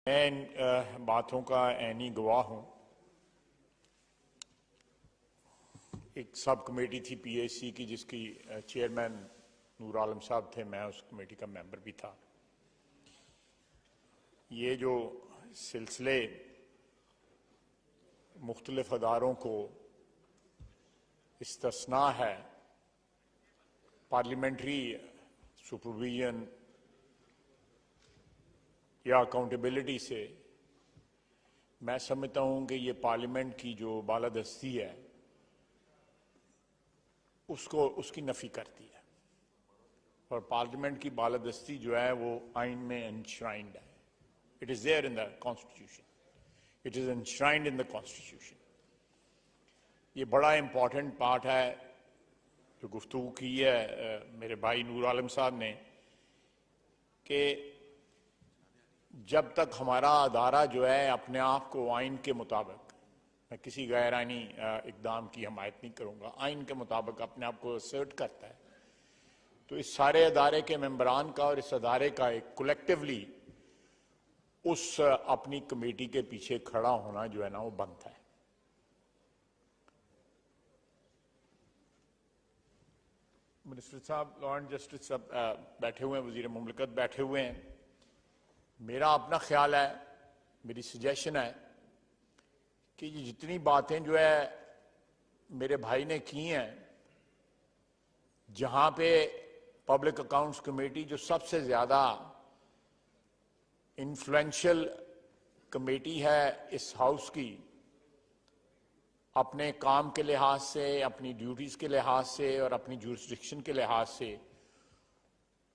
मैं इन बातों का ऐनी गवाह हूं। एक सब कमेटी थी पीएसी की जिसकी चेयरमैन नूर आलम साहब थे, मैं उस कमेटी का मेंबर भी था। ये जो सिलसिले मुख्तलिफ अदारों को इस्तिस्ना है पार्लियामेंट्री सुपरविजन या अकाउंटेबिलिटी से, मैं समझता हूं कि ये पार्लियामेंट की जो बालादस्ती है उसकी नफी करती है। और पार्लियामेंट की बालादस्ती जो है वो आइन में एनश्राइंड है। It is there in the constitution, it is enshrined in the constitution. ये बड़ा इंपॉर्टेंट पार्ट है जो गुफ्तगू की है मेरे भाई नूर आलम साहब ने, कि जब तक हमारा अदारा जो है अपने आप को आइन के मुताबिक, मैं किसी गैर आइनी इकदाम की हमायत नहीं करूंगा, आइन के मुताबिक अपने आप को असर्ट करता है, तो इस सारे अदारे के मेंबरान का और इस अदारे का एक कलेक्टिवली उस अपनी कमेटी के पीछे खड़ा होना जो है ना वो बनता है। मिनिस्टर साहब, लॉ एंड जस्टिस सब बैठे हुए हैं, वजीर मुमलिकत बैठे हुए हैं। मेरा अपना ख्याल है, मेरी सजेशन है कि ये जितनी बातें जो है मेरे भाई ने की हैं, जहां पे पब्लिक अकाउंट्स कमेटी जो सबसे ज्यादा इन्फ्लुएंशियल कमेटी है इस हाउस की, अपने काम के लिहाज से, अपनी ड्यूटीज के लिहाज से और अपनी जुरिस्डिक्शन के लिहाज से,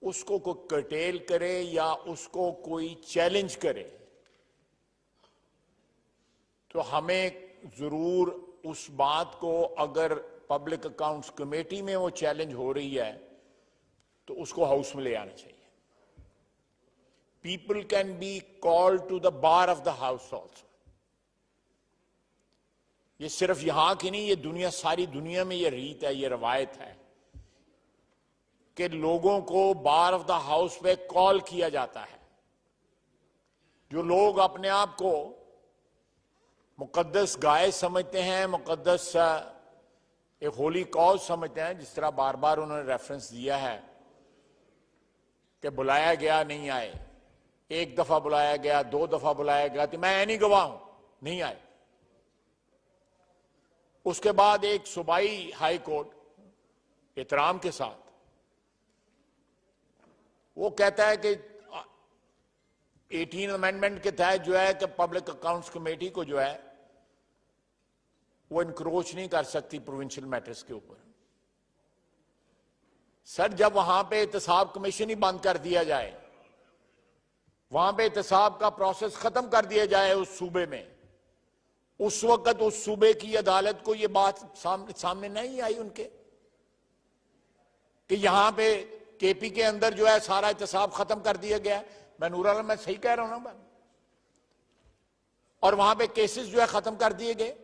उसको कोई कर्टेल करे या उसको कोई चैलेंज करे, तो हमें जरूर उस बात को, अगर पब्लिक अकाउंट्स कमेटी में वो चैलेंज हो रही है तो उसको हाउस में ले आना चाहिए। People can be called to the bar of the house also. ये सिर्फ यहां की नहीं, ये दुनिया, सारी दुनिया में ये रीत है, ये रवायत है कि लोगों को बार ऑफ द हाउस पे कॉल किया जाता है। जो लोग अपने आप को मुकद्दस गाय समझते हैं, मुकद्दस एक होली कॉज समझते हैं, जिस तरह बार बार उन्होंने रेफरेंस दिया है कि बुलाया गया नहीं आए, एक दफा बुलाया गया, दो दफा बुलाया गया, तो मैं नहीं गवाह हूं, नहीं आए। उसके बाद एक सूबाई हाई कोर्ट एहतराम के साथ वो कहता है कि 18 अमेंडमेंट के तहत जो है कि पब्लिक अकाउंट्स कमेटी को जो है वो इनक्रोच नहीं कर सकती प्रोविंशियल मैटर्स के ऊपर। सर, जब वहां पे एहतसाब कमीशन ही बंद कर दिया जाए, वहां पे एहतसाब का प्रोसेस खत्म कर दिया जाए उस सूबे में, उस वक्त उस सूबे की अदालत को ये बात सामने नहीं आई उनके कि यहां पे केपी के अंदर जो है सारा एहतसाब खत्म कर दिया गया। मैं नूर आलम, मैं सही कह रहा हूं ना? और वहां पे केसेस जो है खत्म कर दिए गए।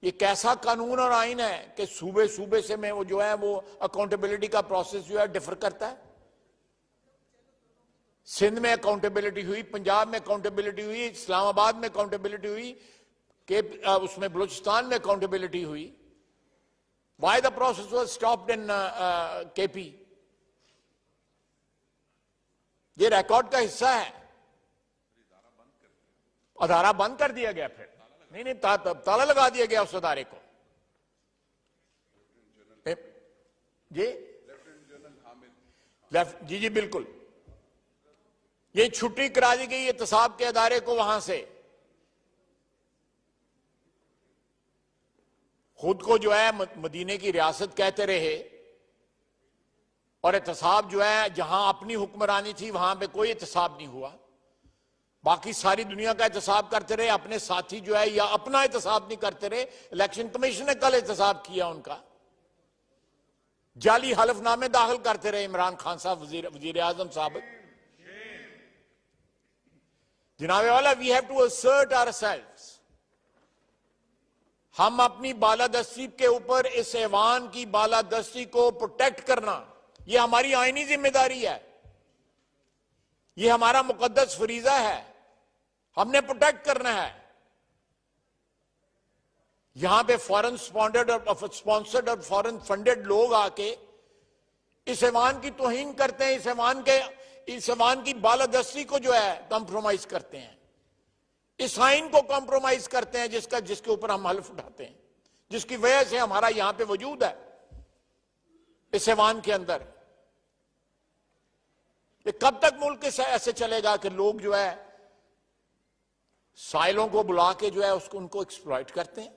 ये कैसा कानून और आइन है कि सूबे सूबे से में वो जो है वो अकाउंटेबिलिटी का प्रोसेस जो है डिफर करता है। सिंध में अकाउंटेबिलिटी हुई, पंजाब में अकाउंटेबिलिटी हुई, इस्लामाबाद में अकाउंटेबिलिटी हुई, के उसमें बलूचिस्तान में अकाउंटेबिलिटी हुई। Why the process was stopped in KP? ये रिकॉर्ड का हिस्सा है। अदारा बंद कर दिया गया, फिर नहीं, ताला लगा दिया गया उस अदारे को। जी बिल्कुल, ये छुट्टी करा दी गई एहतसाब के अदारे को वहां से। खुद को जो है मदीने की रियासत कहते रहे और एहतसाब जो है जहां अपनी हुक्मरानी थी वहां पे कोई एहतसाब नहीं हुआ। बाकी सारी दुनिया का एहतसाब करते रहे, अपने साथी जो है या अपना एहतसाब नहीं करते रहे। इलेक्शन कमीशन ने कल एहतसाब किया उनका, जाली हलफनामे दाखिल करते रहे इमरान खान साहब, वजीर आजम साहब। जनाबे वाला, we have to assert ourselves. हम अपनी बालादस्ती के ऊपर इस ऐवान की बालादस्ती को प्रोटेक्ट करना, यह हमारी आईनी जिम्मेदारी है। ये हमारा मुकद्दस फरीजा है, हमने प्रोटेक्ट करना है। यहां पे फॉरेन स्पॉन्सर्ड और फॉरेन फंडेड लोग आके इस ऐवान की तौहीन करते हैं, इस ऐवान की बालादस्ती को जो है कॉम्प्रोमाइज करते हैं, इस आइन को कॉम्प्रोमाइज करते हैं जिसके ऊपर हम हल्फ उठाते हैं, जिसकी वजह से हमारा यहां पे वजूद है इस ऐवान के अंदर। ये कब तक मुल्क ऐसे चलेगा कि लोग जो है साइलों को बुला के जो है उनको एक्सप्लॉइट करते हैं?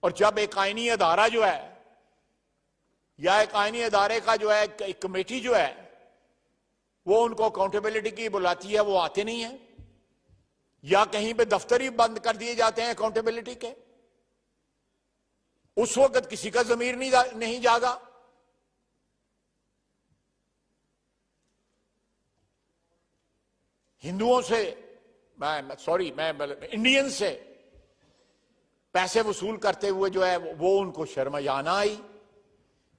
और जब एक आईनी अदारा जो है या एक आईनी अदारे का जो है एक कमेटी जो है वो उनको अकाउंटेबिलिटी की बुलाती है, वो आते नहीं है, या कहीं पे दफ्तर ही बंद कर दिए जाते हैं अकाउंटेबिलिटी के, उस वक्त किसी का जमीर नहीं जागा। हिंदुओं से मैं इंडियन से पैसे वसूल करते हुए जो है वो उनको शर्म या ना आई।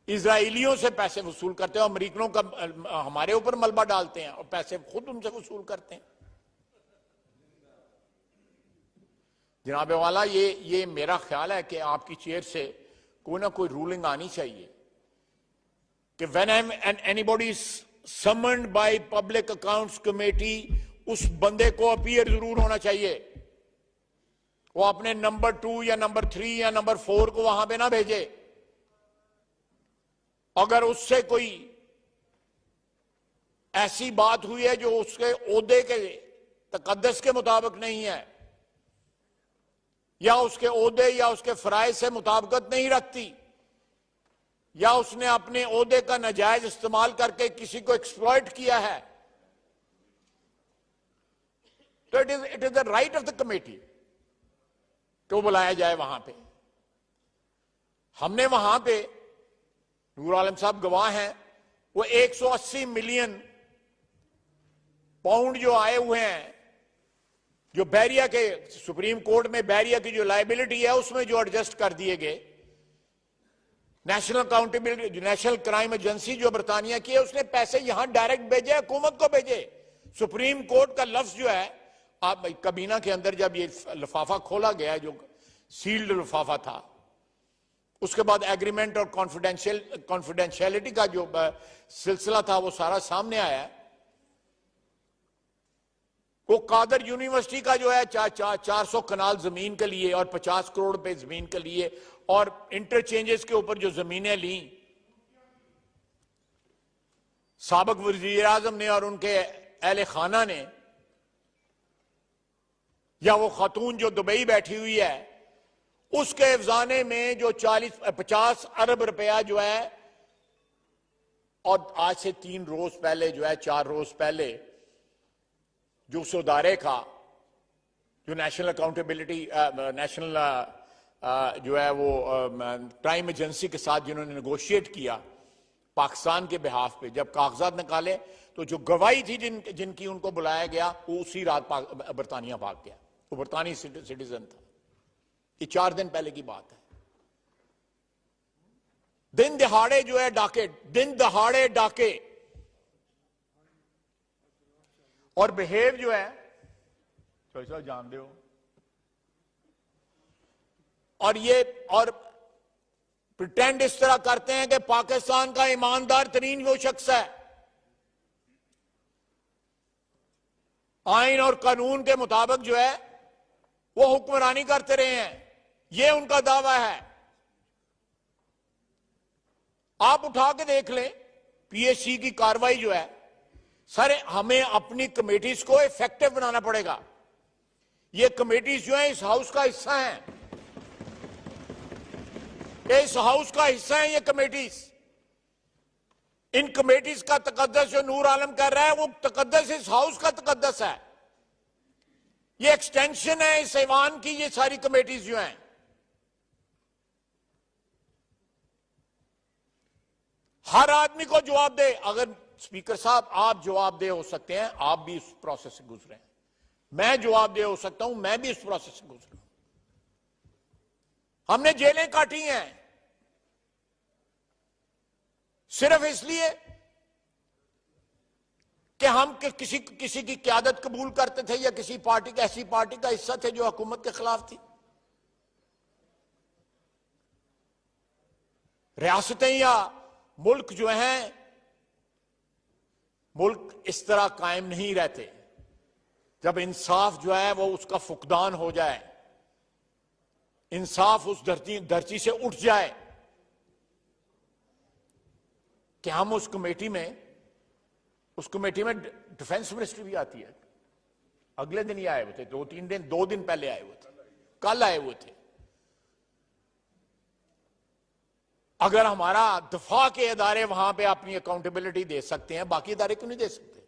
इजराइलियों से पैसे वसूल करते हैं, अमेरिकनों का हमारे ऊपर मलबा डालते हैं और पैसे खुद उनसे वसूल करते हैं। जनाबे वाला, ये मेरा ख्याल है कि आपकी चेयर से कोई ना कोई रूलिंग आनी चाहिए कि when anybody summoned by public accounts committee, उस बंदे को अपीयर जरूर होना चाहिए। वो अपने नंबर 2 या नंबर 3 या नंबर 4 को वहां पे ना भेजे। अगर उससे कोई ऐसी बात हुई है जो उसके ओहदे के तकद्दस के मुताबिक नहीं है, या उसके ओहदे या उसके फराइज से मुताबिकत नहीं रखती, या उसने अपने ओहदे का नाजायज इस्तेमाल करके किसी को एक्सप्लॉइट किया है, तो it is the right of the committee तो बुलाया जाए वहां पे। हमने वहां पे, नूर आलम साहब गवाह हैं, वो 180 मिलियन पाउंड जो आए हुए हैं, जो बैरिया के सुप्रीम कोर्ट में बैरिया की जो लायबिलिटी है उसमें जो एडजस्ट कर दिए गए, national accountability, national crime agency जो बरतानिया की है, उसने पैसे यहां डायरेक्ट भेजे, हुकूमत को भेजे। सुप्रीम कोर्ट का लफ्ज जो है, आप कबीना के अंदर जब ये लिफाफा खोला गया, जो सील्ड लिफाफा था, उसके बाद एग्रीमेंट और कॉन्फिडेंशियलिटी का जो सिलसिला था वो सारा सामने आया। वो कादर यूनिवर्सिटी का जो है 400 कनाल जमीन के लिए और 50 करोड़ रुपए जमीन के लिए और इंटरचेंजेस के ऊपर जो जमीनें ली, साबिक वजीर आजम ने और उनके अहले खाना ने, या वो खातून जो दुबई बैठी हुई है, उसके अफजाने में जो 50 अरब रुपया जो है, और आज से 3 रोज पहले जो है, 4 रोज पहले, जो उस अदारे का जो नेशनल अकाउंटेबिलिटी नेशनल जो है वो क्राइम एजेंसी के साथ जिन्होंने नेगोशिएट किया पाकिस्तान के बिहाफ पे, जब कागजात निकाले तो जो गवाही थी जिनकी उनको बुलाया गया, वो उसी रात बरतानिया भाग गया। वो बरतानी सिटीजन था। ये 4 दिन पहले की बात है। दिन दहाड़े जो है डाके, दिन दहाड़े डाके और बिहेव जो है, तो जानते हो, और प्रिटेंड इस तरह करते हैं कि पाकिस्तान का ईमानदार तरीन वो शख्स है, आइन और कानून के मुताबिक जो है वो हुक्मरानी करते रहे हैं, ये उनका दावा है। आप उठा के देख लें पीएससी की कार्रवाई जो है। सर, हमें अपनी कमेटीज को इफेक्टिव बनाना पड़ेगा। ये कमेटीज जो है इस हाउस का हिस्सा हैं, इस हाउस का हिस्सा है ये कमेटीज। इन कमेटीज का तकद्दस जो नूर आलम कर रहा है, वो तकद्दस इस हाउस का तकद्दस है। ये एक्सटेंशन है इस ऐवान की, ये सारी कमेटीज जो हैं। हर आदमी को जवाब दे। अगर स्पीकर साहब आप जवाब दे हो सकते हैं, आप भी इस प्रोसेस से गुजरे हैं, मैं जवाब दे हो सकता हूं, मैं भी इस प्रोसेस से गुजरा हूं। हमने जेलें काटी हैं सिर्फ इसलिए कि हम किसी किसी की क़यादत कबूल करते थे या किसी पार्टी का, ऐसी पार्टी का हिस्सा थे जो हुकूमत के खिलाफ थी। रियासतें या मुल्क जो हैं, मुल्क इस तरह कायम नहीं रहते। जब इंसाफ जो है वो उसका फुकदान हो जाए, इंसाफ उस धरती से उठ जाए कि हम उस कमेटी में डिफेंस मिनिस्टर भी आती है। अगले दिन ही आए हुए थे, 2 दिन पहले आए हुए थे, कल आए हुए थे। अगर हमारा दफा के इदारे वहां पे अपनी अकाउंटेबिलिटी दे सकते हैं, बाकी इदारे क्यों नहीं दे सकते?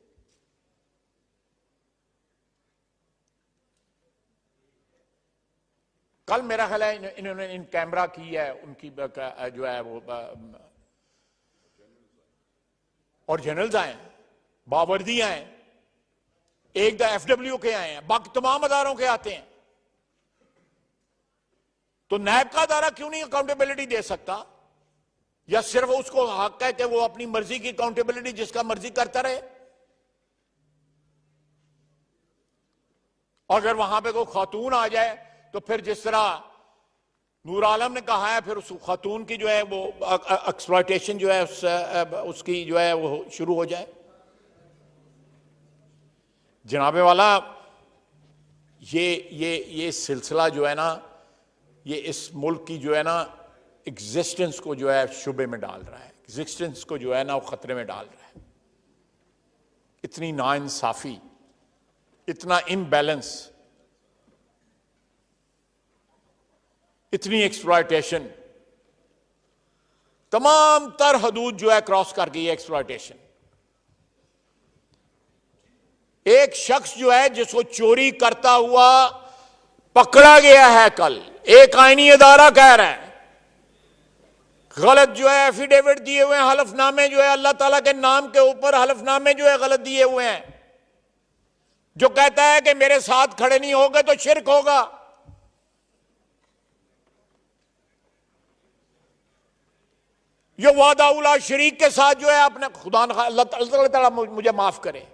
कल मेरा ख्याल है इन्होंने इन कैमरा की है, उनकी जो है वो और जनरल्स आए, बावर्दी आए, एक द एफडब्ल्यू के आए हैं, बाकी तमाम अदारों के आते हैं। तो नैब का अदारा क्यों नहीं अकाउंटेबिलिटी दे सकता? या सिर्फ उसको हक है कि वो अपनी मर्जी की अकाउंटेबिलिटी जिसका मर्जी करता रहे? अगर वहां पे कोई खातून आ जाए तो फिर जिस तरह नूर आलम ने कहा है, फिर उस खातून की जो है वो एक्सप्लॉयटेशन जो है उसकी जो है वो शुरू हो जाए। जनाबे वाला, ये सिलसिला जो है ना, ये इस मुल्क की जो है ना एग्जिस्टेंस को जो है शुबे में डाल रहा है, एग्जिस्टेंस को जो है ना वो खतरे में डाल रहा है। इतनी नाइंसाफी, इतना इम्बैलेंस, इतनी एक्सप्लॉयटेशन, तमाम तर हदूद जो है क्रॉस कर गई है एक्सप्लॉयटेशन। एक शख्स जो है जिसको चोरी करता हुआ पकड़ा गया है, कल एक आईनी अदारा कह रहा है, गलत जो है एफिडेविट दिए हुए हैं, हलफनामे जो है अल्लाह ताला के नाम के ऊपर हलफनामे जो है गलत दिए हुए हैं, जो कहता है कि मेरे साथ खड़े नहीं होगे तो शिरक होगा। ये वादा उला शरीक के साथ जो है अपने खुदा अल्लाह ताला मुझे माफ करे,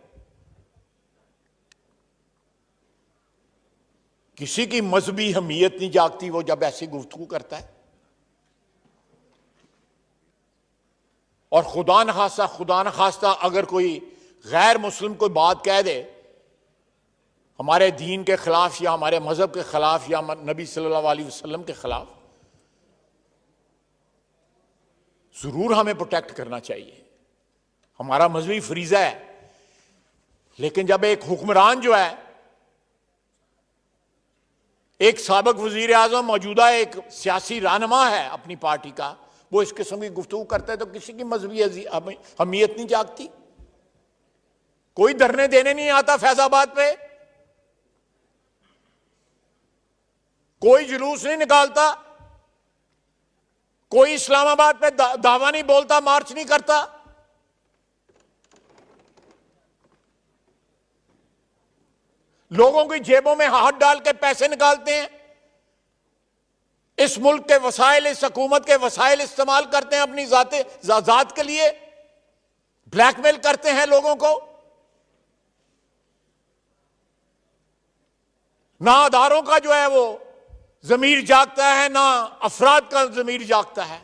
किसी की मजहबी हमीयत नहीं जागती वो जब ऐसी गुफ्तगू करता है। और खुदा न खास्ता अगर कोई गैर मुस्लिम कोई बात कह दे हमारे दीन के खिलाफ या हमारे मजहब के खिलाफ या नबी सल्लल्लाहु अलैहि वसल्लम के खिलाफ, जरूर हमें प्रोटेक्ट करना चाहिए, हमारा मजहबी फरीजा है। लेकिन जब एक हुक्मरान जो है, एक साबिक वजीर आजम, मौजूदा एक सियासी रहनुमा है अपनी पार्टी का, वो इस किस्म की गुफ्तगू करता है तो किसी की मजहबी हमीयत नहीं जागती? कोई धरने देने नहीं आता फैजाबाद पे, कोई जुलूस नहीं निकालता, कोई इस्लामाबाद पे दावा नहीं बोलता, मार्च नहीं करता। लोगों की जेबों में हाथ डाल के पैसे निकालते हैं, इस मुल्क के वसाइल, इस हुकूमत के वसाइल इस्तेमाल करते हैं अपनी जात के लिए, ब्लैकमेल करते हैं लोगों को। ना अदारों का जो है वो जमीर जागता है, ना अफराद का जमीर जागता है।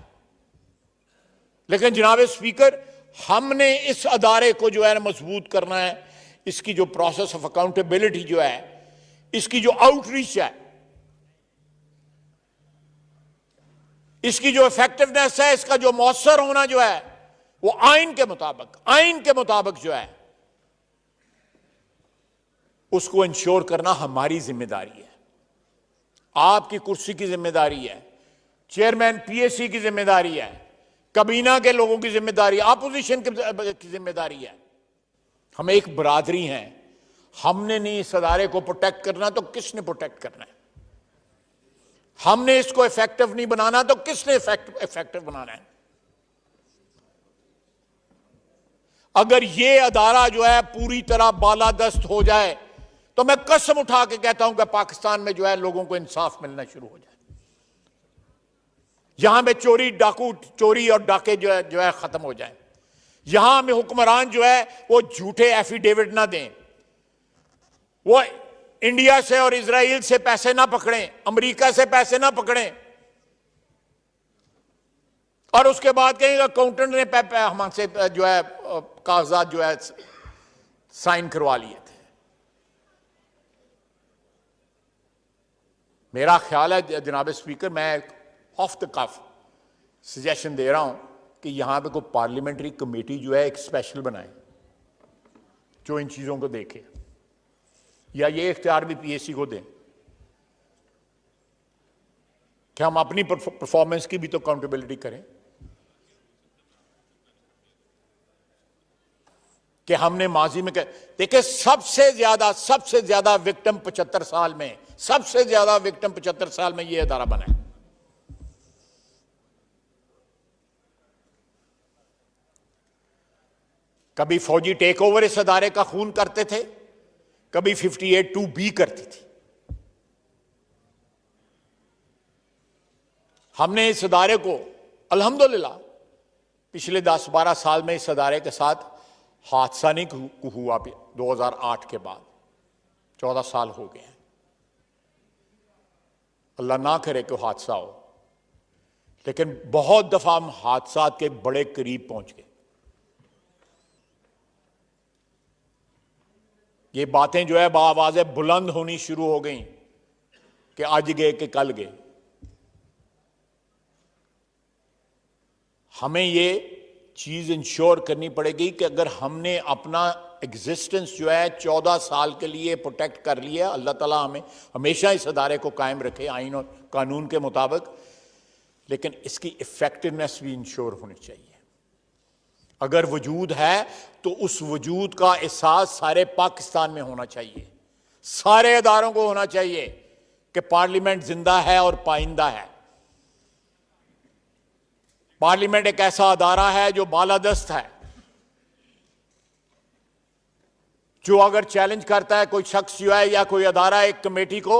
लेकिन जनाब स्पीकर, हमने इस अदारे को जो है मजबूत करना है। इसकी जो प्रोसेस ऑफ अकाउंटेबिलिटी जो है, इसकी जो आउटरीच है, इसकी जो इफेक्टिवनेस है, इसका जो मौसर होना जो है, वो आइन के मुताबिक जो है उसको इंश्योर करना हमारी जिम्मेदारी है, आपकी कुर्सी की जिम्मेदारी है, चेयरमैन पीएससी की जिम्मेदारी है, कबीना के लोगों की जिम्मेदारी, अपोजिशन की जिम्मेदारी है। हम एक बरादरी हैं, हमने नहीं इस अदारे को प्रोटेक्ट करना तो किसने प्रोटेक्ट करना है? हमने इसको इफेक्टिव नहीं बनाना तो किसने इफेक्टिव बनाना है? अगर ये अदारा जो है पूरी तरह बालादस्त हो जाए तो मैं कसम उठा के कहता हूं कि पाकिस्तान में जो है लोगों को इंसाफ मिलना शुरू हो जाए। यहां पे चोरी और डाके जो है खत्म हो जाए। यहां में हुक्मरान जो है वो झूठे एफिडेविट ना दें, वो इंडिया से और इजराइल से पैसे ना पकड़ें, अमेरिका से पैसे ना पकड़ें और उसके बाद कहेंगे अकाउंटेंट ने हमसे जो है कागजात जो है साइन करवा लिए थे। मेरा ख्याल है जनाब स्पीकर, मैं ऑफ द कफ सजेशन दे रहा हूं कि यहां पे कोई पार्लियामेंट्री कमेटी जो है एक स्पेशल बनाए जो इन चीजों को देखे, या ये इख्तियार भी पीएससी को दें कि हम अपनी परफॉर्मेंस की भी तो अकाउंटेबिलिटी करें कि हमने माजी में देखिए सबसे ज्यादा विक्टिम 75 साल में, सबसे ज्यादा विक्टिम 75 साल में यह अदारा बना है। कभी फौजी टेक ओवर इस अदारे का खून करते थे, कभी 58(2)B करती थी। हमने इस अदारे को अल्हम्दुलिल्लाह पिछले 10-12 साल में इस अदारे के साथ हादसा नहीं हुआ। 2008 के बाद 14 साल हो गए हैं, अल्लाह ना करे कि हादसा हो, लेकिन बहुत दफा हम हादसा के बड़े करीब पहुंच गए। ये बातें जो है बावाज़े बुलंद होनी शुरू हो गई कि आज गए कि कल गए। हमें ये चीज इंश्योर करनी पड़ेगी कि अगर हमने अपना एग्जिस्टेंस जो है 14 साल के लिए प्रोटेक्ट कर लिया, अल्लाह ताला हमें हमेशा इस अदारे को कायम रखे आइन और कानून के मुताबिक, लेकिन इसकी इफेक्टिवनेस भी इंश्योर होनी चाहिए। अगर वजूद है तो उस वजूद का एहसास सारे पाकिस्तान में होना चाहिए, सारे अदारों को होना चाहिए कि पार्लियामेंट जिंदा है और पाइंदा है। पार्लियामेंट एक ऐसा अदारा है जो बालादस्त है, जो अगर चैलेंज करता है कोई शख्स जो है या कोई अदारा एक कमेटी को,